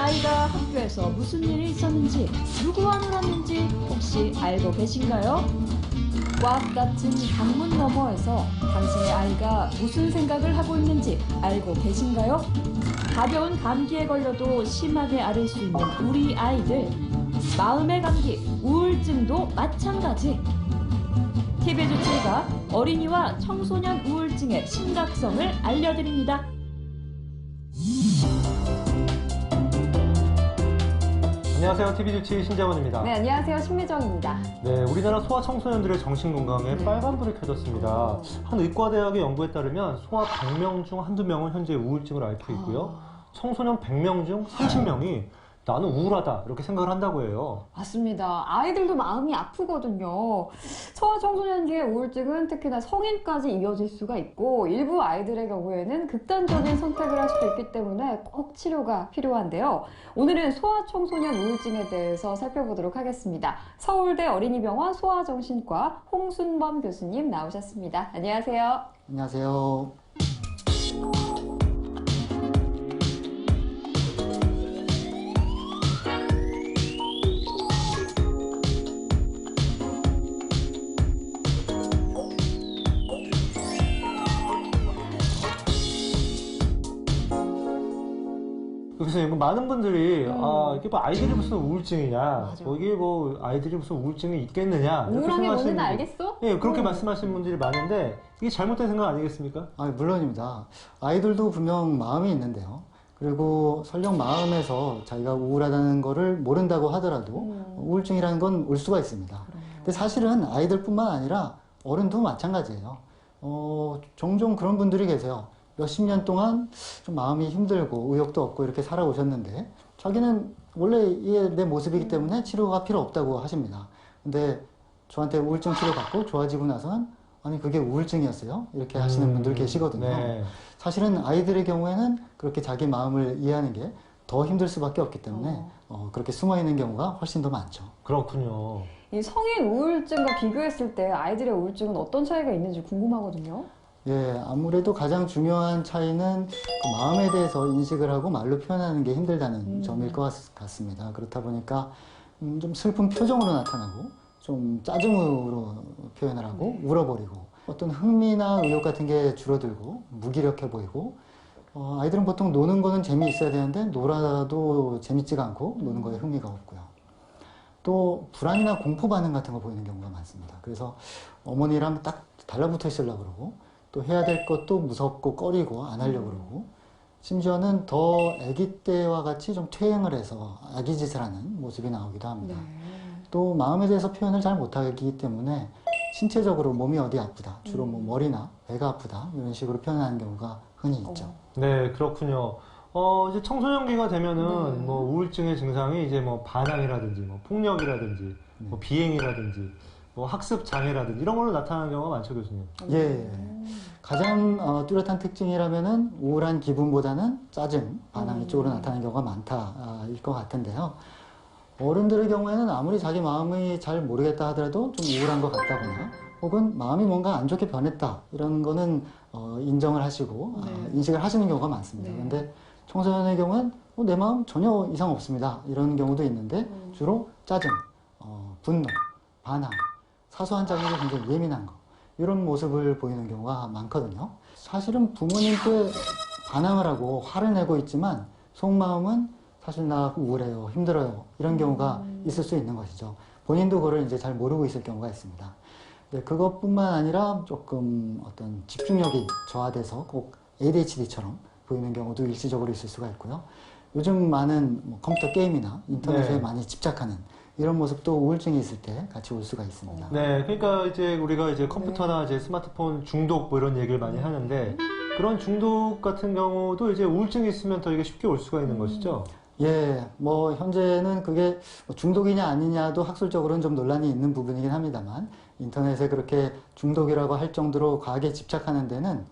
아이가 학교에서 무슨 일이 있었는지, 누구와 놀았는지 혹시 알고 계신가요? 꽉 닫힌 방문 너머에서 당신의 아이가 무슨 생각을 하고 있는지 알고 계신가요? 가벼운 감기에 걸려도 심하게 앓을 수 있는 우리 아이들. 마음의 감기, 우울증도 마찬가지. TV조치가 어린이와 청소년 우울증의 심각성을 알려드립니다. 안녕하세요. TV조치 신재원입니다. 네, 안녕하세요. 신미정입니다. 네, 우리나라 소아청소년들의 정신건강에 빨간불이 켜졌습니다. 한 의과대학의 연구에 따르면 소아 100명 중 한두 명은 현재 우울증을 앓고 있고요. 청소년 100명 중 30명이 나는 우울하다 이렇게 생각을 한다고 해요. 맞습니다. 아이들도 마음이 아프거든요. 소아청소년기의 우울증은 특히나 성인까지 이어질 수가 있고 일부 아이들의 경우에는 극단적인 선택을 할 수도 있기 때문에 꼭 치료가 필요한데요. 오늘은 소아청소년 우울증에 대해서 살펴보도록 하겠습니다. 서울대 어린이병원 소아정신과 홍순범 교수님 나오셨습니다. 안녕하세요. 안녕하세요. 교수님, 많은 분들이 이게 뭐 아이들이 무슨 우울증이냐, 맞아. 이게 뭐 아이들이 무슨 우울증이 있겠느냐 이렇게 우울한 게 생각하시는 뭔지는 분들- 알겠어? 예, 그렇게 말씀하시는 분들이 많은데 이게 잘못된 생각 아니겠습니까? 물론입니다. 아이들도 분명 마음이 있는데요. 그리고 설령 마음에서 자기가 우울하다는 거를 모른다고 하더라도 우울증이라는 건 올 수가 있습니다. 근데 사실은 아이들뿐만 아니라 어른도 마찬가지예요. 종종 그런 분들이 계세요. 몇십 년 동안 좀 마음이 힘들고 의욕도 없고 이렇게 살아오셨는데 자기는 원래 이게 내 모습이기 때문에 치료가 필요 없다고 하십니다. 근데 저한테 우울증 치료 받고 좋아지고 나서는 아니 그게 우울증이었어요? 이렇게 하시는 분들 계시거든요. 네. 사실은 아이들의 경우에는 그렇게 자기 마음을 이해하는 게 더 힘들 수밖에 없기 때문에 그렇게 숨어 있는 경우가 훨씬 더 많죠. 그렇군요. 이 성인 우울증과 비교했을 때 아이들의 우울증은 어떤 차이가 있는지 궁금하거든요. 예, 아무래도 가장 중요한 차이는 그 마음에 대해서 인식을 하고 말로 표현하는 게 힘들다는 점일 것 같습니다. 그렇다 보니까 좀 슬픈 표정으로 나타나고 좀 짜증으로 표현을 하고 울어버리고 어떤 흥미나 의욕 같은 게 줄어들고 무기력해 보이고 아이들은 보통 노는 거는 재미있어야 되는데 놀아도 재밌지가 않고 노는 거에 흥미가 없고요. 또 불안이나 공포 반응 같은 거 보이는 경우가 많습니다. 그래서 어머니랑 딱 달라붙어 있으려고 그러고 또 해야 될 것도 무섭고 꺼리고 안 하려고 그러고 심지어는 더 아기 때와 같이 좀 퇴행을 해서 아기 짓을 하는 모습이 나오기도 합니다. 또 마음에 대해서 표현을 잘 못하기 때문에 신체적으로 몸이 어디 아프다, 주로 뭐 머리나 배가 아프다 이런 식으로 표현하는 경우가 흔히 있죠. 네, 그렇군요. 이제 청소년기가 되면은 뭐 우울증의 증상이 이제 뭐 반항이라든지 뭐 폭력이라든지 뭐 비행이라든지 뭐 학습 장애라든지 이런 걸로 나타나는 경우가 많죠, 교수님. 예. 가장 뚜렷한 특징이라면은 우울한 기분보다는 짜증, 반항 쪽으로 나타나는 경우가 많다일 것 같은데요. 어른들의 경우에는 아무리 자기 마음이 잘 모르겠다 하더라도 좀 우울한 것 같다거나 혹은 마음이 뭔가 안 좋게 변했다 이런 거는 인정을 하시고 인식을 하시는 경우가 많습니다. 그런데 청소년의 경우는 내 마음 전혀 이상 없습니다 이런 경우도 있는데 주로 짜증, 분노, 반항, 사소한 자극에 굉장히 예민한 거 이런 모습을 보이는 경우가 많거든요. 사실은 부모님께 반항을 하고 화를 내고 있지만 속마음은 사실 나 우울해요, 힘들어요 이런 경우가 있을 수 있는 것이죠. 본인도 그걸 이제 잘 모르고 있을 경우가 있습니다. 네, 그것뿐만 아니라 조금 어떤 집중력이 저하돼서 꼭 ADHD처럼 보이는 경우도 일시적으로 있을 수가 있고요. 요즘 많은 뭐 컴퓨터 게임이나 인터넷에 많이 집착하는 이런 모습도 우울증이 있을 때 같이 올 수가 있습니다. 네, 그러니까 이제 우리가 이제 컴퓨터나 이제 스마트폰 중독 뭐 이런 얘기를 많이 하는데 그런 중독 같은 경우도 이제 우울증이 있으면 더 이게 쉽게 올 수가 있는 것이죠. 예, 뭐 현재는 그게 중독이냐 아니냐도 학술적으로는 좀 논란이 있는 부분이긴 합니다만 인터넷에 그렇게 중독이라고 할 정도로 과하게 집착하는 데는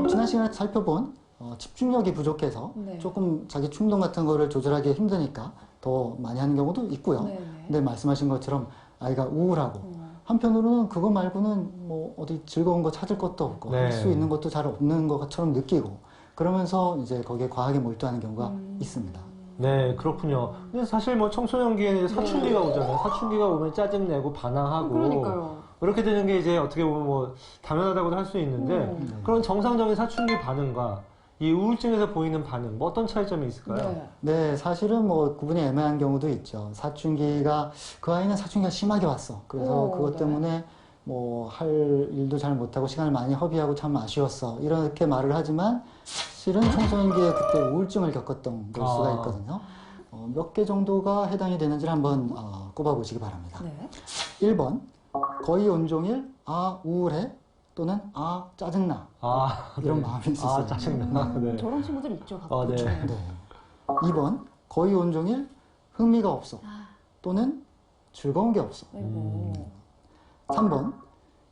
지난 시간에 살펴본 집중력이 부족해서 조금 자기 충동 같은 거를 조절하기 힘드니까 더 많이 하는 경우도 있고요. 근데 말씀하신 것처럼 아이가 우울하고 한편으로는 그거 말고는 뭐 어디 즐거운 거 찾을 것도 없고 할 수 있는 것도 잘 없는 것처럼 느끼고 그러면서 이제 거기에 과하게 몰두하는 경우가 있습니다. 네, 그렇군요. 근데 사실 뭐 청소년기에는 사춘기가 오잖아요. 사춘기가 오면 짜증내고 반항하고 그러니까요. 이렇게 되는 게 이제 어떻게 보면 뭐 당연하다고도 할 수 있는데 네. 그런 정상적인 사춘기 반응과 이 우울증에서 보이는 반응, 뭐 어떤 차이점이 있을까요? 네. 네, 사실은 뭐 구분이 애매한 경우도 있죠. 사춘기가 그 아이는 사춘기가 심하게 왔어. 그래서 오, 그것 네. 때문에 뭐 할 일도 잘 못하고 시간을 많이 허비하고 참 아쉬웠어. 이렇게 말을 하지만 실은 청소년기에 그때 우울증을 겪었던 걸 수가 아. 있거든요. 몇 개 정도가 해당이 되는지를 한번 꼽아보시기 바랍니다. 네. 1번, 거의 온종일 아 우울해 또는 아 짜증나 아, 이런 네. 마음이 있을 수 아, 있습니다. 짜증나. 네. 저런 친구들 있죠. 가끔. 아, 네. 네. 2번, 거의 온종일 흥미가 없어 또는 즐거운 게 없어. 아이고. 3번,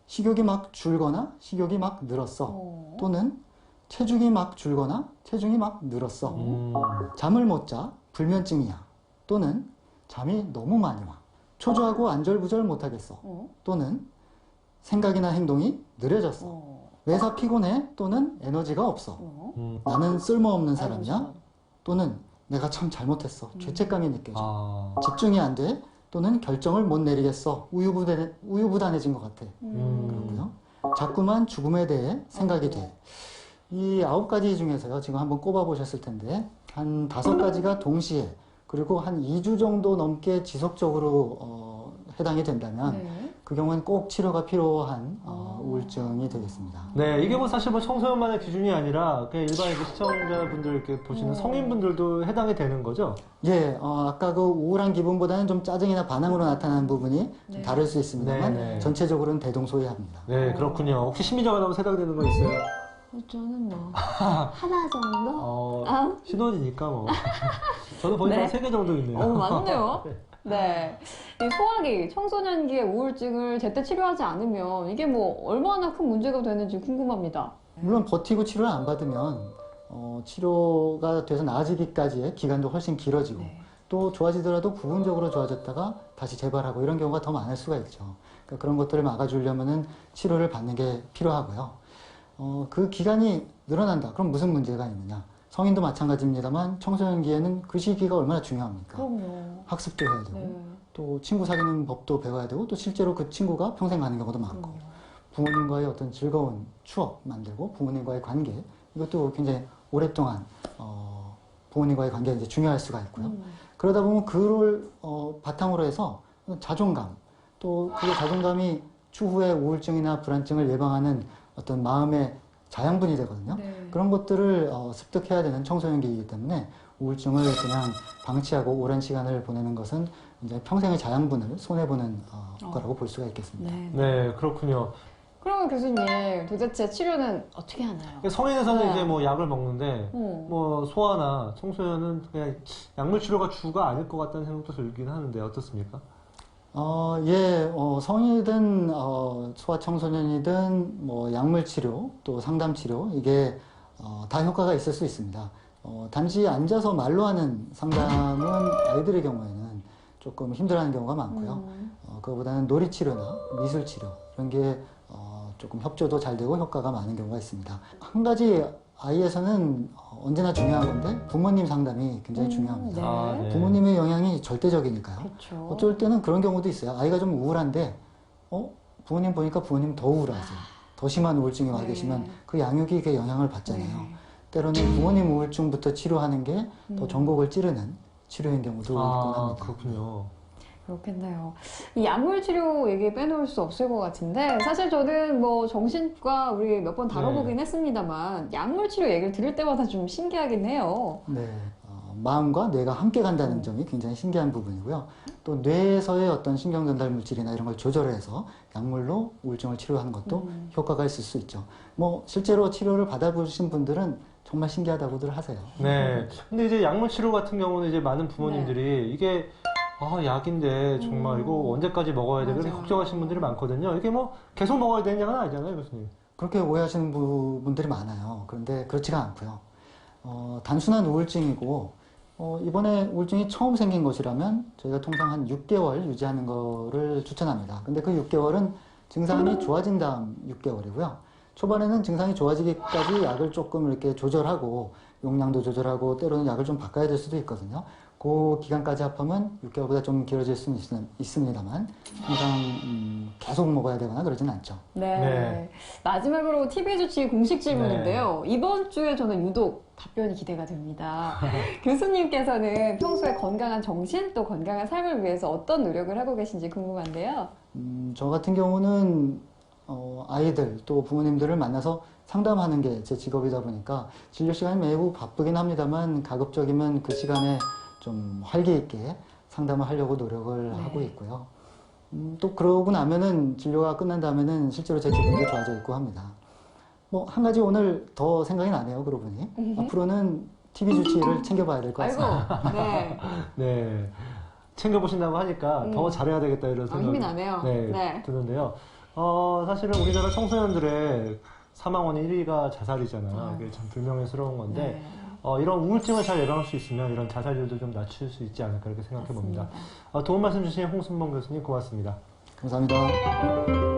식욕이 막 줄거나 식욕이 막 늘었어 어. 또는 체중이 막 줄거나 체중이 막 늘었어. 잠을 못 자, 불면증이야 또는 잠이 너무 많이 와. 초조하고 안절부절 못하겠어 어. 또는 생각이나 행동이 느려졌어. 어. 매사 피곤해 또는 에너지가 없어. 어. 나는 쓸모없는 아이고, 사람이야 또는 내가 참 잘못했어. 죄책감이 느껴져. 아, 집중이 안 돼 또는 결정을 못 내리겠어. 우유부단해진 것 같아. 그러고요. 자꾸만 죽음에 대해 생각이 돼. 이 9가지 중에서요, 지금 한번 꼽아보셨을 텐데, 한 5가지가 동시에, 그리고 한 2주 정도 넘게 지속적으로 해당이 된다면, 네. 그 경우는 꼭 치료가 필요한 우울증이 되겠습니다. 네, 이게 뭐 사실 뭐 청소년만의 기준이 아니라 그냥 일반 이제 시청자분들 이렇게 보시는 성인분들도 해당이 되는 거죠? 예, 아까 그 우울한 기분보다는 좀 짜증이나 반항으로 나타나는 부분이 좀 다를 수 있습니다만, 네, 네. 전체적으로는 대동소이합니다. 네, 그렇군요. 혹시 심리적으로 너무 해당되는 거 있어요? 저는 뭐 하나 정도? 신혼이니까 뭐. 저는 거의 네. 한 3개 정도 있네요. 맞네요. 네. 이 소아기, 청소년기의 우울증을 제때 치료하지 않으면 이게 뭐 얼마나 큰 문제가 되는지 궁금합니다. 물론 버티고 치료를 안 받으면 치료가 돼서 나아지기까지의 기간도 훨씬 길어지고 네. 또 좋아지더라도 부분적으로 좋아졌다가 다시 재발하고 이런 경우가 더 많을 수가 있죠. 그러니까 그런 것들을 막아주려면은 치료를 받는 게 필요하고요. 그 기간이 늘어난다. 그럼 무슨 문제가 있느냐? 성인도 마찬가지입니다만 청소년기에는 그 시기가 얼마나 중요합니까? 그럼요. 학습도 해야 되고 네. 또 친구 사귀는 법도 배워야 되고 또 실제로 그 친구가 평생 가는 경우도 많고 그럼요. 부모님과의 어떤 즐거운 추억 만들고 부모님과의 관계 이것도 굉장히 오랫동안 부모님과의 관계가 이제 중요할 수가 있고요. 그러다 보면 그걸 바탕으로 해서 자존감 또 그 자존감이 추후에 우울증이나 불안증을 예방하는 어떤 마음의 자양분이 되거든요. 네. 그런 것들을 습득해야 되는 청소년기이기 때문에 우울증을 그냥 방치하고 오랜 시간을 보내는 것은 이제 평생의 자양분을 손해보는 거라고 볼 수가 있겠습니다. 네. 네, 그렇군요. 그러면 교수님, 도대체 치료는 어떻게 하나요? 성인에서는 네. 이제 뭐 약을 먹는데, 뭐 소아나 청소년은 그냥 약물 치료가 주가 아닐 것 같다는 생각도 들긴 하는데 어떻습니까? 성인이든 소아 청소년이든 뭐 약물 치료 또 상담 치료 이게 다 효과가 있을 수 있습니다. 단지 앉아서 말로 하는 상담은 아이들의 경우에는 조금 힘들어하는 경우가 많고요. 그거보다는 놀이 치료나 미술 치료 이런 게 조금 협조도 잘 되고 효과가 많은 경우가 있습니다. 한 가지 아이에서는 언제나 중요한 건데 부모님 상담이 굉장히 중요합니다. 네. 아, 네. 부모님의 영향이 절대적이니까요. 그렇죠. 어쩔 때는 그런 경우도 있어요. 아이가 좀 우울한데, 부모님 보니까 부모님 더 우울하세요. 더 심한 우울증이 와 네. 계시면 그 양육이 그 영향을 받잖아요. 네. 때로는 부모님 우울증부터 치료하는 게 더 전곡을 찌르는 치료인 경우도 있곤 아, 합니다. 그렇군요. 그렇겠네요. 이 약물 치료 얘기 빼놓을 수 없을 것 같은데 사실 저는 뭐 정신과 우리 몇 번 다뤄보긴 했습니다만 약물 치료 얘기를 들을 때마다 좀 신기하긴 해요. 네. 마음과 뇌가 함께 간다는 점이 굉장히 신기한 부분이고요. 또 뇌에서의 어떤 신경 전달 물질이나 이런 걸 조절해서 약물로 우울증을 치료하는 것도 효과가 있을 수 있죠. 뭐 실제로 치료를 받아보신 분들은 정말 신기하다고들 하세요. 네. 근데 이제 약물 치료 같은 경우는 이제 많은 부모님들이 이게 약인데 정말 이거 언제까지 먹어야 돼? 그렇게 맞아요. 걱정하시는 분들이 많거든요. 이게 뭐 계속 먹어야 되는 약은 아니잖아요, 교수님. 그렇게 오해하시는 분들이 많아요. 그런데 그렇지가 않고요. 단순한 우울증이고 이번에 우울증이 처음 생긴 것이라면 저희가 통상 한 6개월 유지하는 거를 추천합니다. 근데 그 6개월은 증상이 좋아진 다음 6개월이고요. 초반에는 증상이 좋아지기까지 약을 조금 이렇게 조절하고 용량도 조절하고 때로는 약을 좀 바꿔야 될 수도 있거든요. 그 기간까지 합하면 6개월보다 좀 길어질 수는 있습니다만 항상 계속 먹어야 되거나 그러진 않죠. 네. 네. 마지막으로 TB 주치 공식 질문인데요. 이번 주에 저는 유독 답변이 기대가 됩니다. 교수님께서는 평소에 건강한 정신 또 건강한 삶을 위해서 어떤 노력을 하고 계신지 궁금한데요. 저 같은 경우는 아이들 또 부모님들을 만나서 상담하는 게 제 직업이다 보니까 진료 시간이 매우 바쁘긴 합니다만 가급적이면 그 시간에 좀 활기 있게 상담을 하려고 노력을 네. 하고 있고요. 또 그러고 나면은 진료가 끝난 다음에는 실제로 제 기분도 좋아져 있고 합니다. 뭐 한 가지 오늘 더 생각이 나네요. 그러고 보니 앞으로는 TB 주치의를 챙겨봐야 될 것 아이고, 같습니다. 네. 네. 챙겨보신다고 하니까 더 잘해야 되겠다 이런 생각이 힘이 나네요. 네, 네. 드는데요. 사실은 우리나라 청소년들의 사망 원인 1위가 자살이잖아요. 이게 참 불명예스러운 건데 네. 이런 우울증을 잘 예방할 수 있으면 이런 자살률도 좀 낮출 수 있지 않을까 이렇게 생각해 봅니다. 도움 말씀 주신 홍순범 교수님 고맙습니다. 감사합니다.